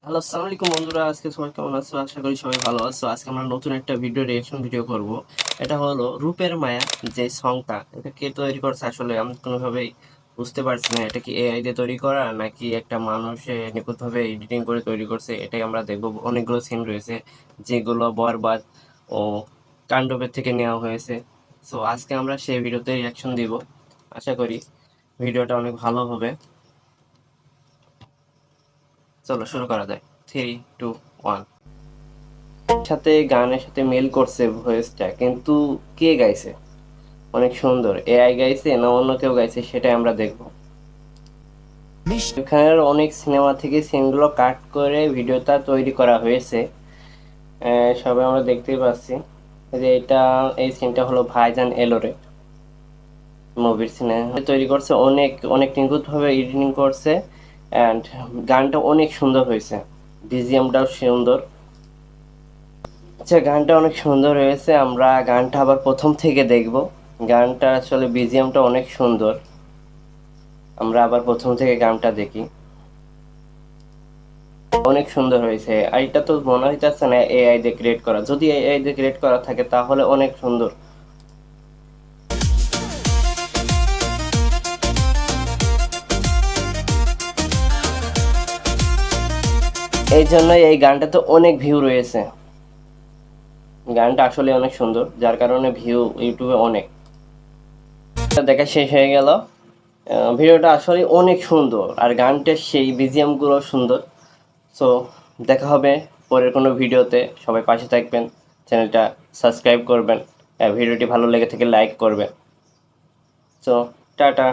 Hello, আসসালামু আলাইকুম বন্ধুরা। আজকে সবাই কেমন আছো? আশা করি সবাই ভালো আছো। আজকে আমরা নতুন একটা রিয়েকশন ভিডিও করব। এটা হলো রূপের মায়া, যে সংটা। এটা কে তৈরি করছে আসলে আমি কোনোভাবেই বুঝতে পারছি না। এটা কি এআই দিয়ে তৈরি করা নাকি একটা মানুষে নিখুঁতভাবে এডিটিং করে তৈরি করছে, এটাই আমরা দেখবো। অনেকগুলো সিন রয়েছে যেগুলো বরবাদ ও তাণ্ডবের থেকে নেওয়া হয়েছে। সো আজকে আমরা সেই ভিডিওতে রিয়াকশন দিব। আশা করি ভিডিওটা অনেক ভালো হবে। চলো শুরু করা যায়। 3, 2, 1। সাথে গানের সাথে মেল করছে ভয়েসটা, কিন্তু কে গাইছে? অনেক সুন্দর। এআই গাইছে না অন্য কেউ গাইছে, সেটাই আমরা দেখব। এখানের অনেক সিনেমা থেকে সিনগুলো কাট করে ভিডিওটা তৈরি করা হয়েছে। সবাই আমরা দেখতেই পাচ্ছি যে এই সিনটা হলো ভাইজান এলোরে মুভির সিনে তৈরি করছে। অনেক অনেক নিখুঁতভাবে এডিটিং করছে অ্যান্ড গানটা অনেক সুন্দর হয়েছে। বিজিএমটাও সুন্দর। আচ্ছা, গানটা অনেক সুন্দর হয়েছে। আমরা গানটা আবার প্রথম থেকে দেখব। গানটা আসলে বিজিএমটা অনেক সুন্দর। আমরা আবার প্রথম থেকে গানটা দেখি। অনেক সুন্দর হয়েছে। আর এটা তো মনে হইতেছে না এআই দিয়ে ক্রিয়েট করা। যদি এআই দিয়ে ক্রিয়েট করা থাকে তাহলে অনেক সুন্দর। এই জন্যই এই গানটাতে অনেক ভিউ রয়েছে। গানটা আসলে অনেক সুন্দর, যার কারণে ভিউ ইউটিউবে অনেক। দেখা শেষ হয়ে গেল। ভিডিওটা আসলে অনেক সুন্দর আর গানটা সেই বিজিএম গুলো সুন্দর। সো দেখা হবে পরের কোনো ভিডিওতে। সবাই পাশে থাকবেন, চ্যানেলটা সাবস্ক্রাইব করবেন, ভিডিওটি ভালো লেগে থেকে লাইক করবেন। So tata.